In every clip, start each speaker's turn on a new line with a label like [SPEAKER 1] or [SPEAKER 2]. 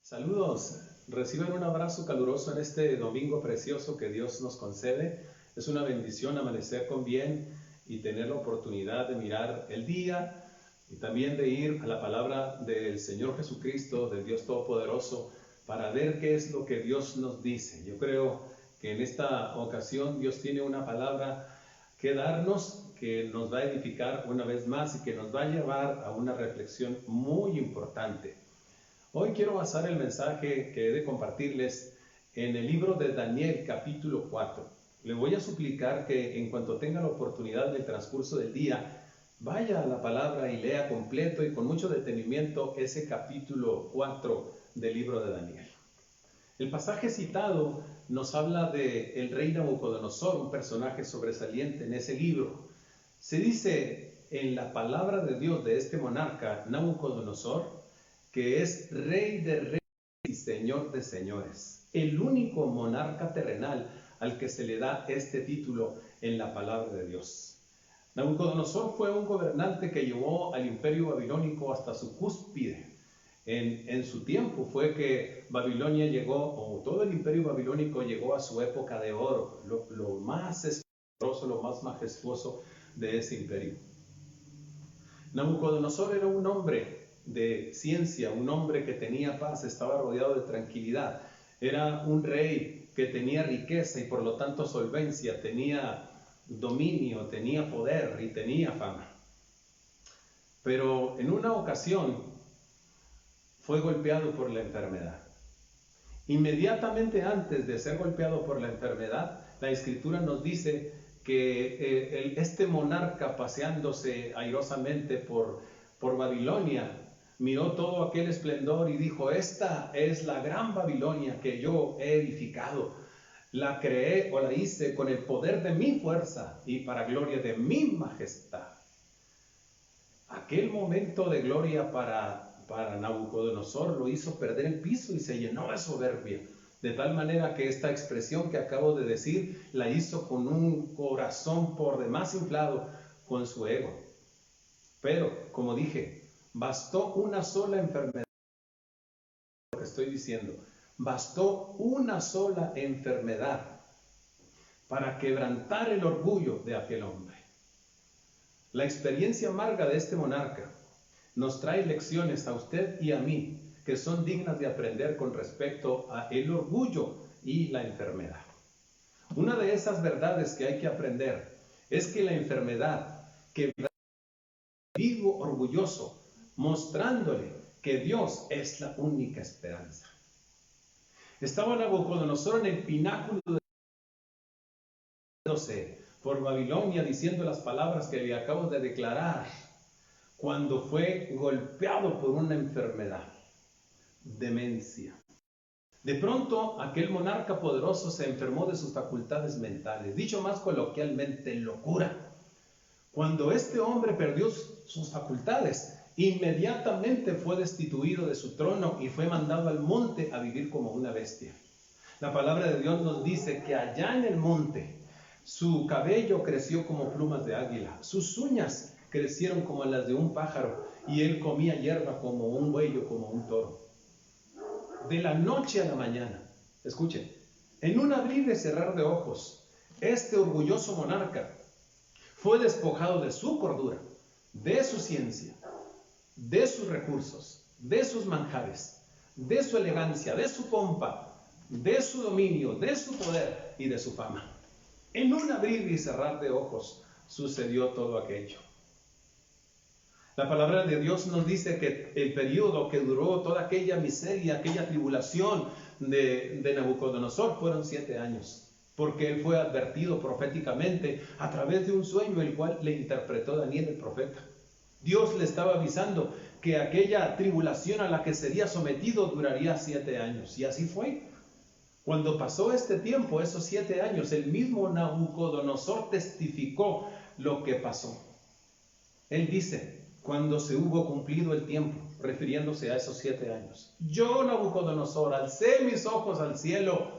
[SPEAKER 1] Saludos, reciban un abrazo caluroso en este domingo precioso que Dios nos concede. Es una bendición amanecer con bien y tener la oportunidad de mirar el día y también de ir a la palabra del Señor Jesucristo, del Dios Todopoderoso, para ver qué es lo que Dios nos dice. Yo creo que en esta ocasión Dios tiene una palabra que darnos, que nos va a edificar una vez más y que nos va a llevar a una reflexión muy importante. Hoy quiero basar el mensaje que he de compartirles en el libro de Daniel, capítulo 4. Le voy a suplicar que en cuanto tenga la oportunidad del transcurso del día, vaya a la palabra y lea completo y con mucho detenimiento ese capítulo 4 del libro de Daniel. El pasaje citado nos habla de el rey Nabucodonosor, un personaje sobresaliente en ese libro. Se dice en la palabra de Dios de este monarca, Nabucodonosor, que es rey de reyes y señor de señores, el único monarca terrenal al que se le da este título en la palabra de Dios. Nabucodonosor fue un gobernante que llevó al imperio babilónico hasta su cúspide. En su tiempo fue que Babilonia llegó, o todo el imperio babilónico llegó a su época de oro, lo más esplendoroso, lo más majestuoso de ese imperio. Nabucodonosor era un hombre de ciencia, un hombre que tenía paz, estaba rodeado de tranquilidad. Era un rey que tenía riqueza y por lo tanto solvencia, tenía dominio, tenía poder y tenía fama. Pero en una ocasión fue golpeado por la enfermedad. Inmediatamente antes de ser golpeado por la enfermedad, la Escritura nos dice que este monarca, paseándose airosamente por Babilonia, miró todo aquel esplendor y dijo: esta es la gran Babilonia que yo he edificado. La creé o la hice con el poder de mi fuerza y para gloria de mi majestad. Aquel momento de gloria para Nabucodonosor lo hizo perder el piso y se llenó de soberbia. De tal manera que esta expresión que acabo de decir la hizo con un corazón por demás inflado con su ego. Pero, como dije, bastó una sola enfermedad. Lo que estoy diciendo, bastó una sola enfermedad para quebrantar el orgullo de aquel hombre. La experiencia amarga de este monarca nos trae lecciones a usted y a mí que son dignas de aprender con respecto a el orgullo y la enfermedad. Una de esas verdades que hay que aprender es que la enfermedad quebranta al individuo orgulloso, mostrándole que Dios es la única esperanza. Estaba Nabucodonosor en el pináculo por Babilonia diciendo las palabras que le acabo de declarar, cuando fue golpeado por una enfermedad, demencia. De pronto, aquel monarca poderoso se enfermó de sus facultades mentales, dicho más coloquialmente, locura. Cuando este hombre perdió sus facultades, inmediatamente fue destituido de su trono y fue mandado al monte a vivir como una bestia. La palabra de Dios nos dice que allá en el monte, su cabello creció como plumas de águila, sus uñas crecieron como las de un pájaro, y él comía hierba como un bueylo, como un toro. De la noche a la mañana, escuchen, en un abrir y cerrar de ojos, este orgulloso monarca fue despojado de su cordura, de su ciencia, de sus recursos, de sus manjares, de su elegancia, de su pompa, de su dominio, de su poder y de su fama. En un abrir y cerrar de ojos sucedió todo aquello. La palabra de Dios nos dice que el periodo que duró toda aquella miseria, aquella tribulación de Nabucodonosor fueron 7 años, porque él fue advertido proféticamente a través de un sueño, el cual le interpretó Daniel el profeta. Dios le estaba avisando que aquella tribulación a la que sería sometido duraría 7 años, y así fue. Cuando pasó este tiempo, esos 7 años, el mismo Nabucodonosor testificó lo que pasó. Él dice: cuando se hubo cumplido el tiempo, refiriéndose a esos 7 años, yo, Nabucodonosor, alcé mis ojos al cielo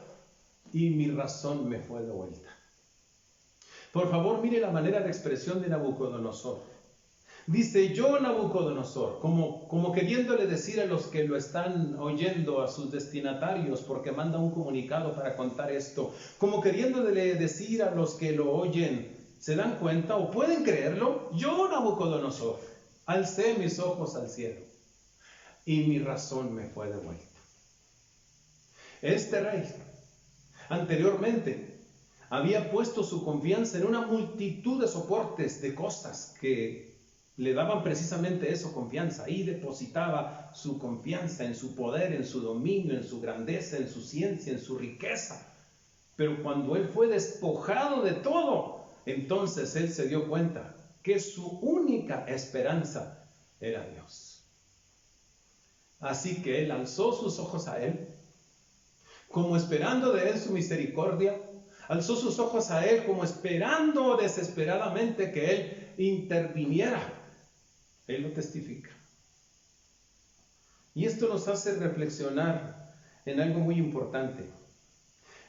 [SPEAKER 1] y mi razón me fue devuelta. Por favor, mire la manera de expresión de Nabucodonosor. Dice, yo Nabucodonosor, como queriéndole decir a los que lo están oyendo, a sus destinatarios, porque manda un comunicado para contar esto, como queriéndole decir a los que lo oyen, ¿se dan cuenta o pueden creerlo? Yo Nabucodonosor, alcé mis ojos al cielo y mi razón me fue devuelta. Este rey anteriormente había puesto su confianza en una multitud de soportes, de cosas que le daban precisamente eso, confianza. Ahí depositaba su confianza en su poder, en su dominio, en su grandeza, en su ciencia, en su riqueza. Pero cuando él fue despojado de todo, entonces él se dio cuenta que su única esperanza era Dios. Así que él alzó sus ojos a él, como esperando de él su misericordia. Alzó sus ojos a él como esperando desesperadamente que él interviniera. Él lo testifica. Y esto nos hace reflexionar en algo muy importante.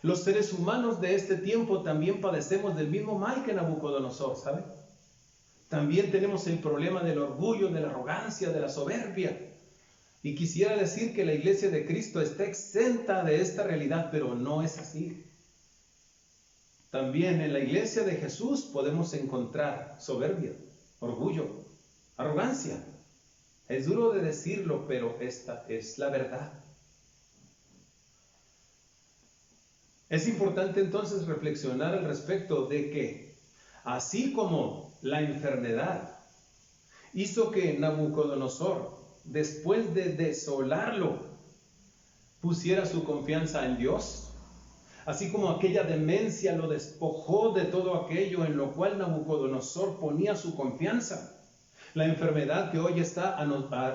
[SPEAKER 1] Los seres humanos de este tiempo también padecemos del mismo mal que Nabucodonosor, ¿sabe? También tenemos el problema del orgullo, de la arrogancia, de la soberbia. Y quisiera decir que la iglesia de Cristo está exenta de esta realidad, pero no es así. También en la iglesia de Jesús podemos encontrar soberbia, orgullo, arrogancia. Es duro de decirlo, pero esta es la verdad. Es importante entonces reflexionar al respecto de que, así como la enfermedad hizo que Nabucodonosor, después de desolarlo, pusiera su confianza en Dios, así como aquella demencia lo despojó de todo aquello en lo cual Nabucodonosor ponía su confianza. La enfermedad que hoy está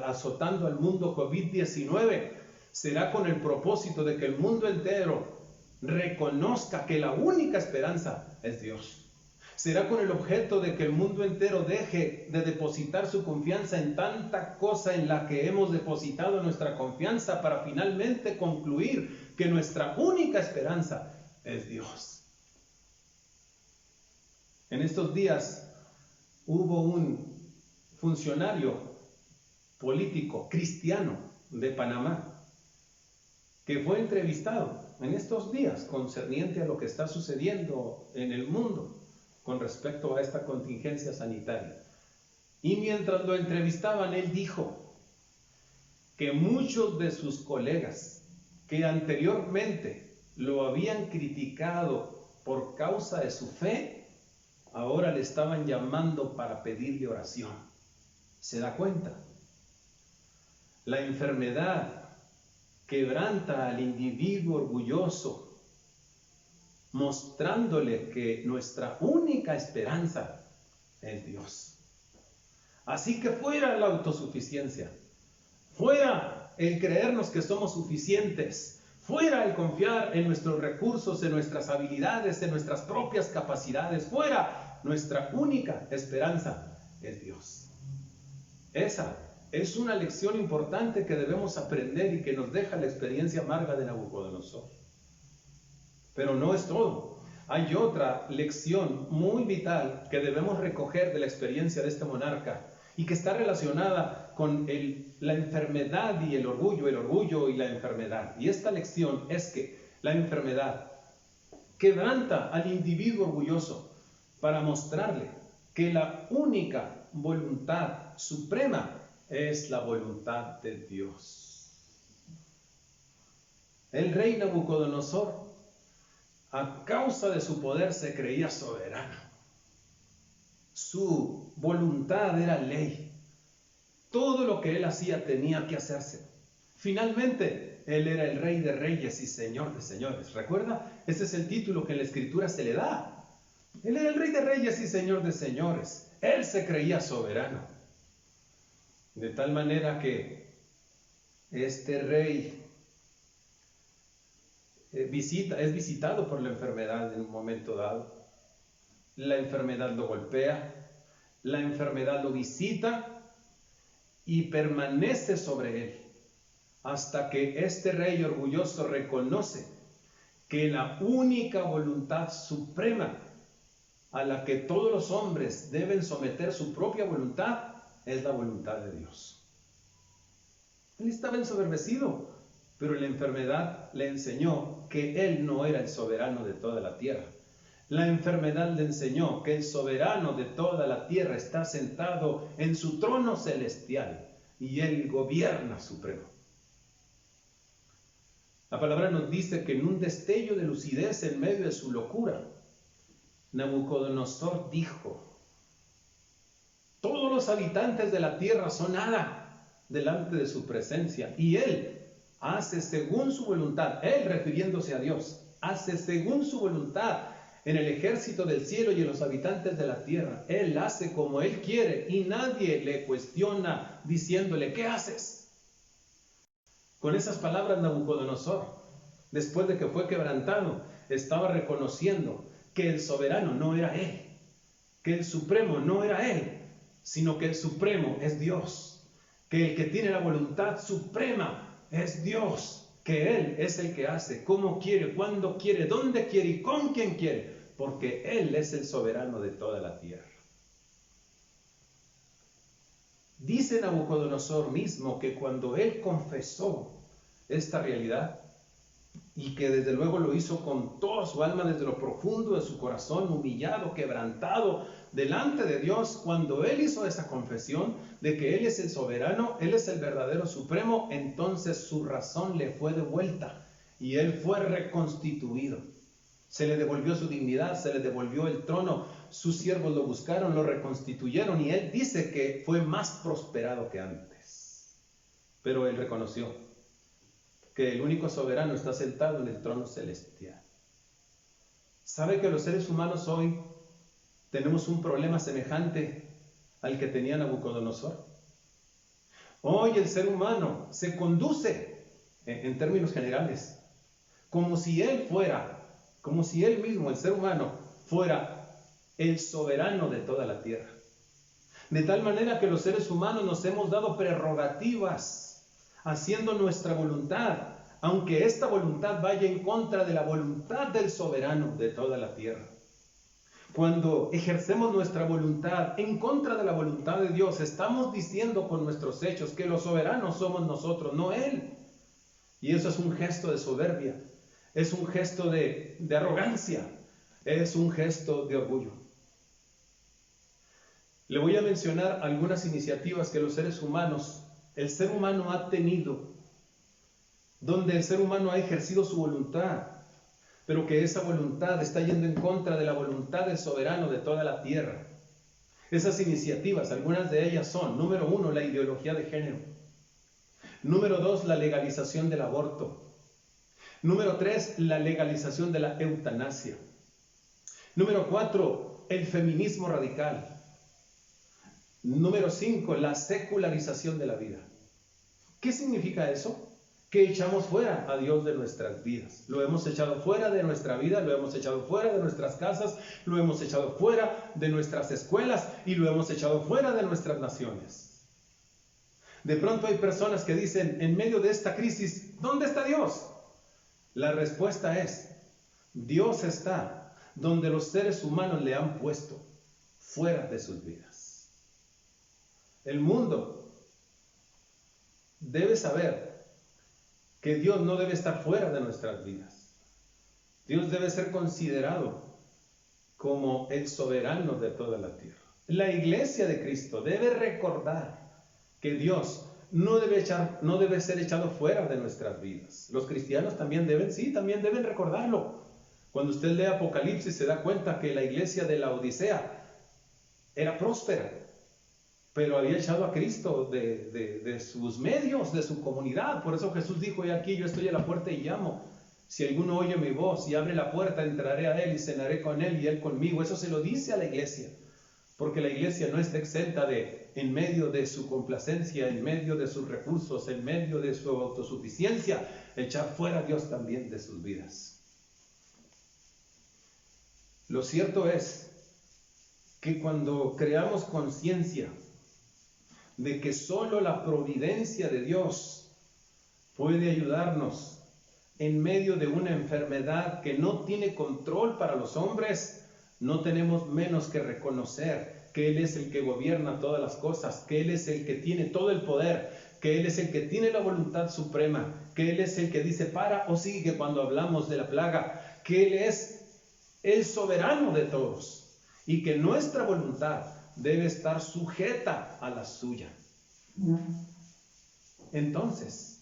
[SPEAKER 1] azotando al mundo, COVID-19, será con el propósito de que el mundo entero reconozca que la única esperanza es Dios. Será con el objeto de que el mundo entero deje de depositar su confianza en tanta cosa en la que hemos depositado nuestra confianza, para finalmente concluir que nuestra única esperanza es Dios. En estos días hubo un funcionario político cristiano de Panamá que fue entrevistado en estos días concerniente a lo que está sucediendo en el mundo con respecto a esta contingencia sanitaria. Y mientras lo entrevistaban, él dijo que muchos de sus colegas que anteriormente lo habían criticado por causa de su fe, ahora le estaban llamando para pedirle oración. ¿Se da cuenta? La enfermedad quebranta al individuo orgulloso, mostrándole que nuestra única esperanza es Dios. Así que fuera la autosuficiencia, fuera el creernos que somos suficientes, fuera el confiar en nuestros recursos, en nuestras habilidades, en nuestras propias capacidades, fuera nuestra única esperanza es Dios. Esa es una lección importante que debemos aprender y que nos deja la experiencia amarga de Nabucodonosor. Pero no es todo. Hay otra lección muy vital que debemos recoger de la experiencia de este monarca y que está relacionada con la enfermedad y el orgullo y la enfermedad. Y esta lección es que la enfermedad quebranta al individuo orgulloso para mostrarle que la única voluntad suprema es la voluntad de Dios. El rey Nabucodonosor, a causa de su poder, se creía soberano. Su voluntad era ley. Todo lo que él hacía tenía que hacerse. Finalmente, él era el rey de reyes y señor de señores. ¿Recuerda? Ese es el título que en la Escritura se le da. Él era el rey de reyes y señor de señores. Él se creía soberano. De tal manera que este rey es visitado por la enfermedad en un momento dado. La enfermedad lo golpea, la enfermedad lo visita y permanece sobre él hasta que este rey orgulloso reconoce que la única voluntad suprema a la que todos los hombres deben someter su propia voluntad es la voluntad de Dios. Él estaba ensoberbecido, pero la enfermedad le enseñó que él no era el soberano de toda la tierra. La enfermedad le enseñó que el soberano de toda la tierra está sentado en su trono celestial y él gobierna supremo. La palabra nos dice que en un destello de lucidez en medio de su locura, Nabucodonosor dijo: todos los habitantes de la tierra son nada delante de su presencia, y él hace según su voluntad, él refiriéndose a Dios, hace según su voluntad en el ejército del cielo y en los habitantes de la tierra. Él hace como él quiere y nadie le cuestiona diciéndole: ¿qué haces? Con esas palabras, Nabucodonosor, después de que fue quebrantado, estaba reconociendo que el soberano no era él, que el supremo no era él, sino que el supremo es Dios, que el que tiene la voluntad suprema es Dios, que Él es el que hace, cómo quiere, cuándo quiere, dónde quiere y con quién quiere, porque Él es el soberano de toda la tierra. Dice Nabucodonosor mismo que cuando él confesó esta realidad, y que desde luego lo hizo con toda su alma, desde lo profundo de su corazón, humillado, quebrantado delante de Dios, cuando él hizo esa confesión de que Él es el soberano, Él es el verdadero supremo, entonces su razón le fue devuelta y él fue reconstituido. Se le devolvió su dignidad, se le devolvió el trono, sus siervos lo buscaron, lo reconstituyeron y él dice que fue más prosperado que antes. Pero él reconoció que el único soberano está sentado en el trono celestial. ¿Sabe que los seres humanos hoy tenemos un problema semejante al que tenía Nabucodonosor? Hoy el ser humano se conduce, en términos generales, como si él mismo, el ser humano, fuera el soberano de toda la tierra. De tal manera que los seres humanos nos hemos dado prerrogativas haciendo nuestra voluntad, aunque esta voluntad vaya en contra de la voluntad del soberano de toda la tierra. Cuando ejercemos nuestra voluntad en contra de la voluntad de Dios, estamos diciendo con nuestros hechos que los soberanos somos nosotros, no Él. Y eso es un gesto de soberbia, es un gesto de arrogancia, es un gesto de orgullo. Le voy a mencionar algunas iniciativas que los seres humanos, el ser humano ha tenido, donde el ser humano ha ejercido su voluntad, pero que esa voluntad está yendo en contra de la voluntad del soberano de toda la tierra. Esas iniciativas, algunas de ellas son: número 1, la ideología de género; número 2, la legalización del aborto; número 3, la legalización de la eutanasia; número 4, el feminismo radical; número 5, la secularización de la vida. ¿Qué significa eso? Que echamos fuera a Dios de nuestras vidas. Lo hemos echado fuera de nuestra vida, lo hemos echado fuera de nuestras casas, lo hemos echado fuera de nuestras escuelas y lo hemos echado fuera de nuestras naciones. De pronto hay personas que dicen, en medio de esta crisis, ¿dónde está Dios? La respuesta es: Dios está donde los seres humanos le han puesto, fuera de sus vidas. El mundo debe saber que Dios no debe estar fuera de nuestras vidas. Dios debe ser considerado como el soberano de toda la tierra. La iglesia de Cristo debe recordar que Dios no debe ser echado fuera de nuestras vidas. Los cristianos también deben recordarlo. Cuando usted lee Apocalipsis se da cuenta que la iglesia de la Odisea era próspera, pero había echado a Cristo de sus medios, de su comunidad. Por eso Jesús dijo: he aquí, yo estoy a la puerta y llamo. Si alguno oye mi voz y abre la puerta, entraré a él y cenaré con él y él conmigo. Eso se lo dice a la iglesia, porque la iglesia no está exenta de, en medio de su complacencia, en medio de sus recursos, en medio de su autosuficiencia, echar fuera a Dios también de sus vidas. Lo cierto es que cuando creamos conciencia de que solo la providencia de Dios puede ayudarnos en medio de una enfermedad que no tiene control para los hombres, no tenemos menos que reconocer que Él es el que gobierna todas las cosas, que Él es el que tiene todo el poder, que Él es el que tiene la voluntad suprema, que Él es el que dice para o sigue cuando hablamos de la plaga, que Él es el soberano de todos y que nuestra voluntad debe estar sujeta a la suya. Entonces,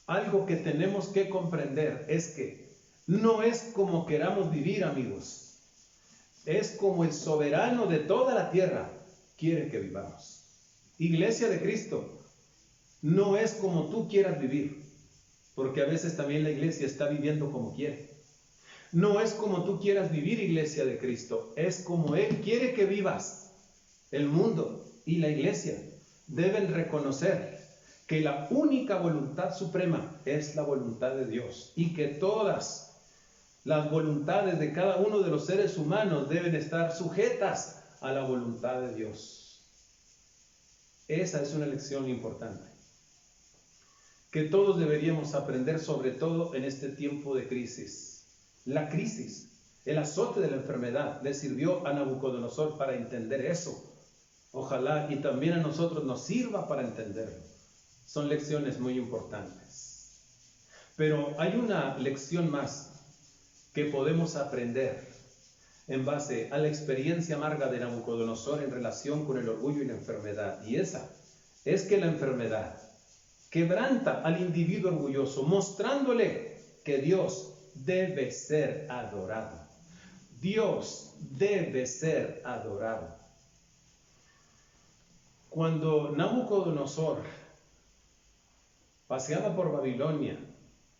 [SPEAKER 1] algo que tenemos que comprender es que no es como queramos vivir, amigos. Es como el soberano de toda la tierra quiere que vivamos. Iglesia de Cristo, no es como tú quieras vivir, porque a veces también la iglesia está viviendo como quiere. No es como tú quieras vivir, iglesia de Cristo, es como Él quiere que vivas. El mundo y la iglesia deben reconocer que la única voluntad suprema es la voluntad de Dios y que todas las voluntades de cada uno de los seres humanos deben estar sujetas a la voluntad de Dios. Esa es una lección importante que todos deberíamos aprender, sobre todo en este tiempo de crisis. La crisis, el azote de la enfermedad, le sirvió a Nabucodonosor para entender eso. Ojalá y también a nosotros nos sirva para entenderlo. Son lecciones muy importantes. Pero hay una lección más que podemos aprender en base a la experiencia amarga de Nabucodonosor en relación con el orgullo y la enfermedad. Y esa es que la enfermedad quebranta al individuo orgulloso, mostrándole que Dios debe ser adorado. Dios debe ser adorado. Cuando Nabucodonosor paseaba por Babilonia,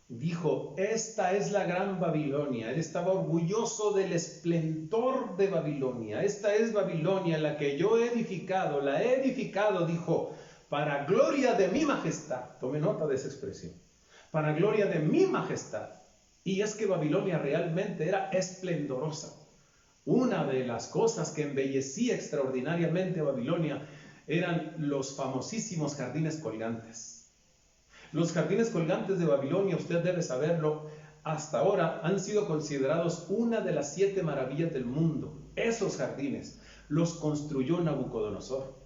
[SPEAKER 1] dijo, esta es la gran Babilonia. Él estaba orgulloso del esplendor de Babilonia. Esta es Babilonia, la que yo he edificado, la he edificado, dijo, para gloria de mi majestad. Tome nota de esa expresión. Para gloria de mi majestad. Y es que Babilonia realmente era esplendorosa. Una de las cosas que embellecía extraordinariamente a Babilonia eran los famosísimos jardines colgantes. Los jardines colgantes de Babilonia, usted debe saberlo, hasta ahora han sido considerados una de las 7 maravillas del mundo. Esos jardines los construyó Nabucodonosor.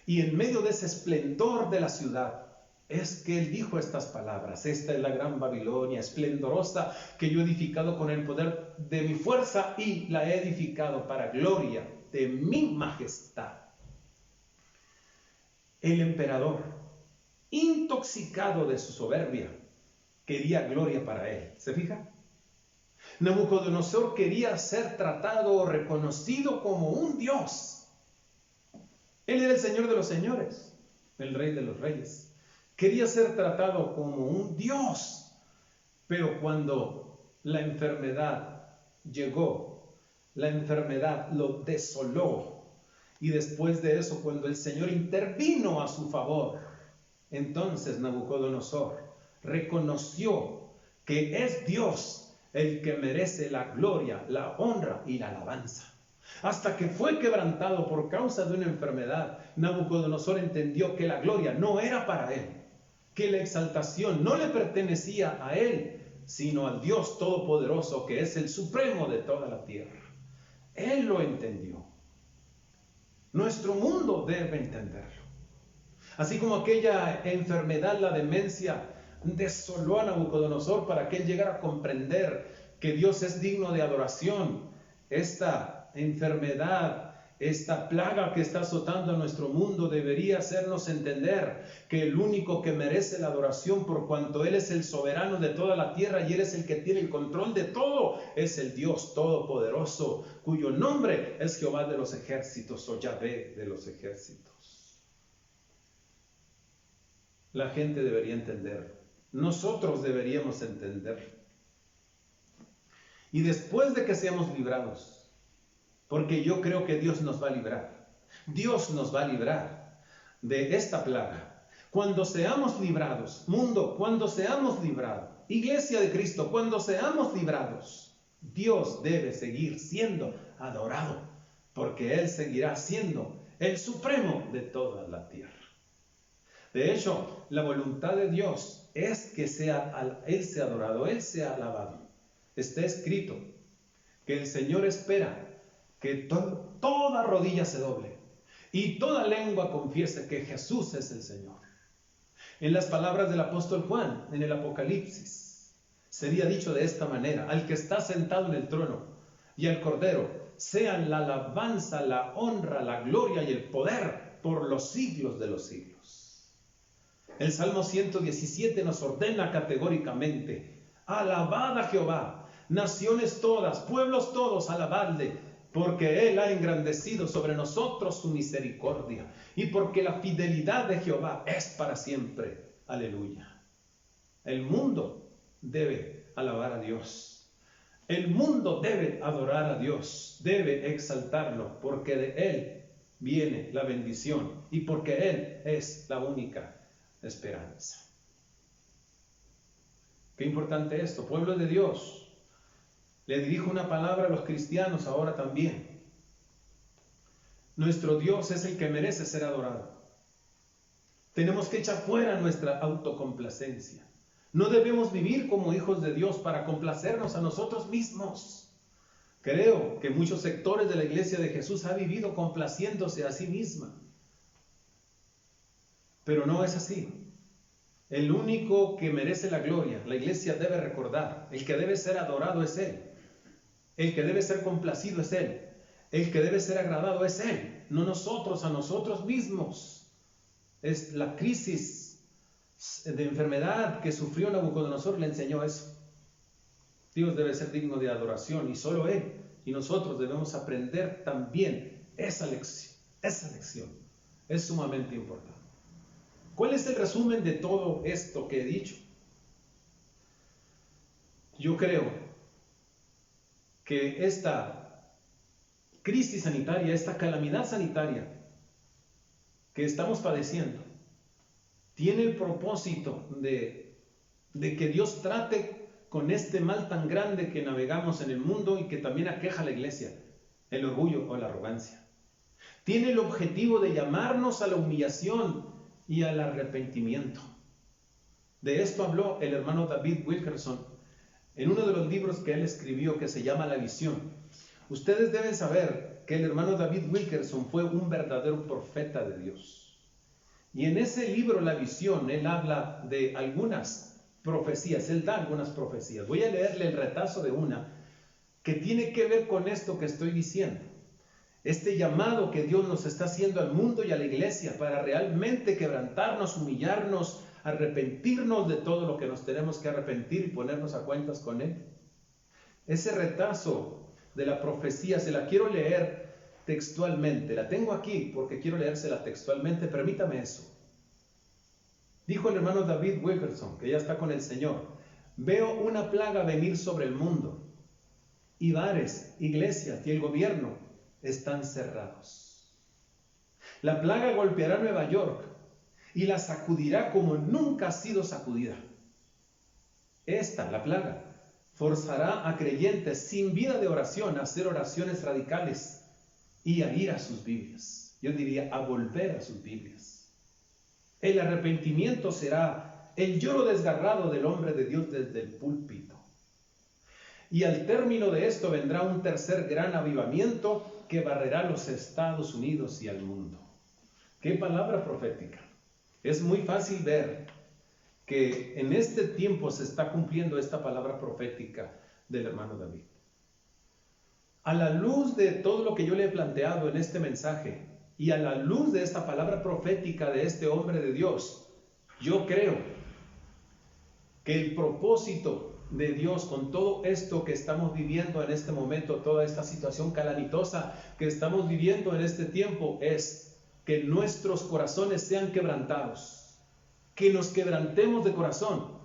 [SPEAKER 1] Y en medio de ese esplendor de la ciudad, es que él dijo estas palabras: esta es la gran Babilonia, esplendorosa, que yo he edificado con el poder de mi fuerza y la he edificado para gloria de mi majestad. El emperador, intoxicado de su soberbia, quería gloria para él. ¿Se fija? Nabucodonosor quería ser tratado o reconocido como un dios. Él era el Señor de los señores, el Rey de los reyes. Quería ser tratado como un dios. Pero cuando la enfermedad llegó, la enfermedad lo desoló. Y después de eso, cuando el Señor intervino a su favor, entonces Nabucodonosor reconoció que es Dios el que merece la gloria, la honra y la alabanza. Hasta que fue quebrantado por causa de una enfermedad, Nabucodonosor entendió que la gloria no era para él, que la exaltación no le pertenecía a él, sino al Dios Todopoderoso, que es el supremo de toda la tierra. Él lo entendió. Nuestro mundo debe entenderlo. Así como aquella enfermedad, la demencia, desoló a Nabucodonosor para que él llegara a comprender que Dios es digno de adoración. Esta enfermedad, esta plaga que está azotando a nuestro mundo debería hacernos entender que el único que merece la adoración, por cuanto Él es el soberano de toda la tierra y Él es el que tiene el control de todo, es el Dios Todopoderoso, cuyo nombre es Jehová de los ejércitos o Yahvé de los ejércitos. La gente debería entenderlo. Nosotros deberíamos entenderlo. Y después de que seamos librados, porque yo creo que Dios nos va a librar. Dios nos va a librar de esta plaga. Cuando seamos librados, mundo, cuando seamos librados, Iglesia de Cristo, cuando seamos librados, Dios debe seguir siendo adorado, porque Él seguirá siendo el supremo de toda la tierra. De hecho, la voluntad de Dios es que Él sea adorado, Él sea alabado. Está escrito que el Señor espera que toda rodilla se doble y toda lengua confiese que Jesús es el Señor. En las palabras del apóstol Juan, en el Apocalipsis, sería dicho de esta manera: al que está sentado en el trono y al Cordero, sean la alabanza, la honra, la gloria y el poder por los siglos de los siglos. El Salmo 117 nos ordena categóricamente: alabad a Jehová, naciones todas, pueblos todos, alabadle, porque Él ha engrandecido sobre nosotros su misericordia, y porque la fidelidad de Jehová es para siempre. Aleluya. El mundo debe alabar a Dios. El mundo debe adorar a Dios, debe exaltarlo, porque de Él viene la bendición y porque Él es la única esperanza. Qué importante esto, pueblo de Dios. Le dirijo una palabra a los cristianos ahora también. Nuestro Dios es el que merece ser adorado. Tenemos que echar fuera nuestra autocomplacencia. No debemos vivir como hijos de Dios para complacernos a nosotros mismos. Creo que muchos sectores de la Iglesia de Jesús han vivido complaciéndose a sí misma. Pero no es así. El único que merece la gloria, la Iglesia debe recordar, el que debe ser adorado es Él. El que debe ser complacido es Él. El que debe ser agradado es Él, no nosotros a nosotros mismos. Es la crisis de enfermedad que sufrió Nabucodonosor, le enseñó eso. Dios debe ser digno de adoración y solo Él. Y nosotros debemos aprender también esa lección. Esa lección es sumamente importante. ¿Cuál es el resumen de todo esto que he dicho? Yo creo que esta crisis sanitaria, esta calamidad sanitaria que estamos padeciendo, tiene el propósito de que Dios trate con este mal tan grande que navegamos en el mundo y que también aqueja a la iglesia, el orgullo o la arrogancia. Tiene el objetivo de llamarnos a la humillación y al arrepentimiento. De esto habló el hermano David Wilkerson en uno de los libros que él escribió, que se llama La Visión. Ustedes deben saber que el hermano David Wilkerson fue un verdadero profeta de Dios. Y en ese libro, La Visión, él habla de algunas profecías, él da algunas profecías. Voy a leerle el retazo de una que tiene que ver con esto que estoy diciendo. Este llamado que Dios nos está haciendo al mundo y a la iglesia para realmente quebrantarnos, humillarnos, arrepentirnos de todo lo que nos tenemos que arrepentir y ponernos a cuentas con Él. Ese retazo de la profecía se la quiero leer textualmente. La tengo aquí porque quiero leérsela textualmente. Permítame eso. Dijo el hermano David Wilkerson, que ya está con el Señor: veo una plaga venir sobre el mundo y bares, iglesias y el gobierno están cerrados. La plaga golpeará Nueva York y la sacudirá como nunca ha sido sacudida. Esta, la plaga, forzará a creyentes sin vida de oración a hacer oraciones radicales y a ir a sus Biblias. Yo diría a volver a sus Biblias. El arrepentimiento será el lloro desgarrado del hombre de Dios desde el púlpito. Y al término de esto vendrá un tercer gran avivamiento que barrerá los Estados Unidos y al mundo. ¡Qué palabra profética! Es muy fácil ver que en este tiempo se está cumpliendo esta palabra profética del hermano David. A la luz de todo lo que yo le he planteado en este mensaje y a la luz de esta palabra profética de este hombre de Dios, yo creo que el propósito de Dios con todo esto que estamos viviendo en este momento, toda esta situación calamitosa que estamos viviendo en este tiempo, es que nuestros corazones sean quebrantados, que nos quebrantemos de corazón,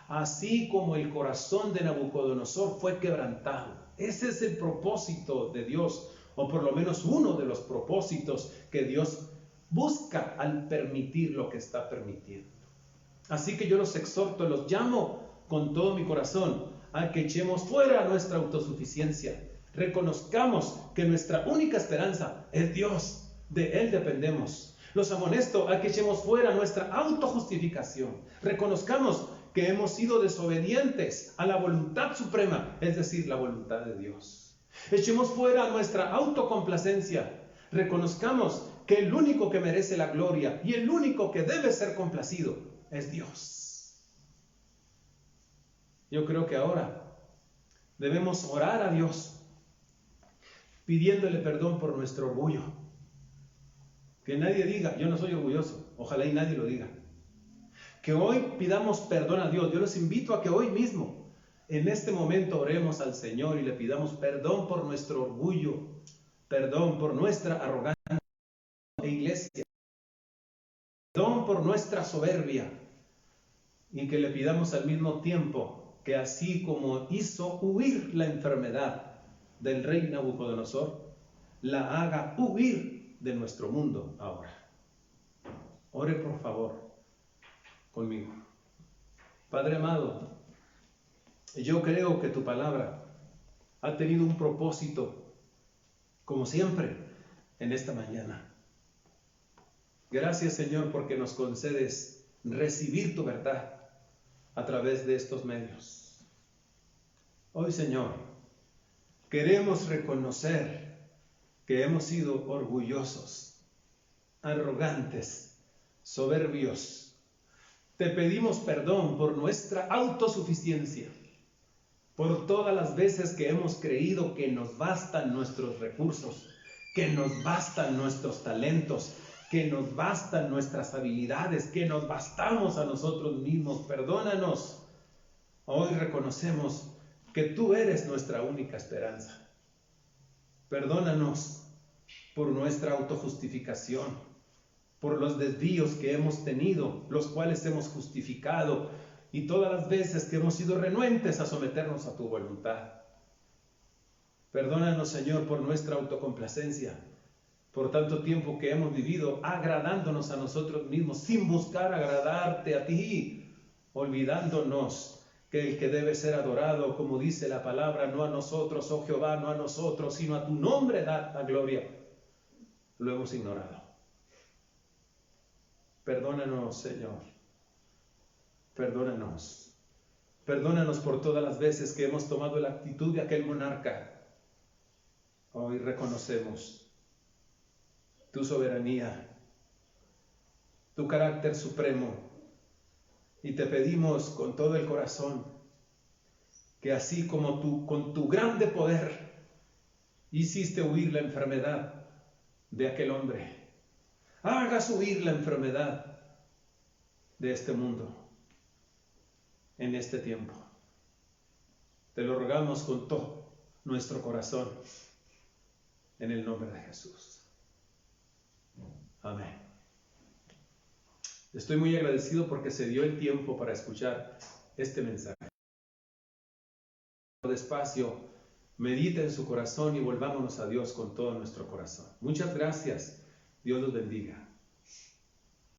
[SPEAKER 1] así como el corazón de Nabucodonosor fue quebrantado. Ese es el propósito de Dios, o por lo menos uno de los propósitos que Dios busca al permitir lo que está permitiendo. Así que yo los exhorto, los llamo con todo mi corazón a que echemos fuera nuestra autosuficiencia. Reconozcamos que nuestra única esperanza es Dios. De Él dependemos. Los amonesto a que echemos fuera nuestra autojustificación. Reconozcamos que hemos sido desobedientes a la voluntad suprema, es decir, la voluntad de Dios. Echemos fuera nuestra autocomplacencia. Reconozcamos que el único que merece la gloria y el único que debe ser complacido es Dios. Yo creo que ahora debemos orar a Dios pidiéndole perdón por nuestro orgullo. Que nadie diga, yo no soy orgulloso. Ojalá y nadie lo diga. Que hoy pidamos perdón a Dios. Yo los invito a que hoy mismo, en este momento, oremos al Señor y le pidamos perdón por nuestro orgullo, perdón por nuestra arrogancia e iglesia, perdón por nuestra soberbia, y que le pidamos al mismo tiempo que así como hizo huir la enfermedad del rey Nabucodonosor, la haga huir de nuestro mundo ahora. Ore por favor conmigo. Padre amado, yo creo que tu palabra ha tenido un propósito, como siempre, en esta mañana. Gracias, Señor, porque nos concedes recibir tu verdad a través de estos medios. Hoy, Señor, queremos reconocer que hemos sido orgullosos, arrogantes, soberbios. Te pedimos perdón por nuestra autosuficiencia, por todas las veces que hemos creído que nos bastan nuestros recursos, que nos bastan nuestros talentos, que nos bastan nuestras habilidades, que nos bastamos a nosotros mismos. Perdónanos. Hoy reconocemos que tú eres nuestra única esperanza. Perdónanos por nuestra autojustificación, por los desvíos que hemos tenido, los cuales hemos justificado, y todas las veces que hemos sido renuentes a someternos a tu voluntad. Perdónanos, Señor, por nuestra autocomplacencia, por tanto tiempo que hemos vivido agradándonos a nosotros mismos, sin buscar agradarte a ti, olvidándonos que el que debe ser adorado, como dice la palabra, no a nosotros, oh Jehová, no a nosotros, sino a tu nombre da la gloria, lo hemos ignorado. Perdónanos, Señor. Perdónanos. Perdónanos por todas las veces que hemos tomado la actitud de aquel monarca. Hoy reconocemos tu soberanía, tu carácter supremo, y te pedimos con todo el corazón que así como tú, con tu grande poder, hiciste huir la enfermedad de aquel hombre, hagas huir la enfermedad de este mundo en este tiempo. Te lo rogamos con todo nuestro corazón, en el nombre de Jesús. Amén. Estoy muy agradecido porque se dio el tiempo para escuchar este mensaje. Despacio, medita en su corazón y volvámonos a Dios con todo nuestro corazón. Muchas gracias. Dios los bendiga.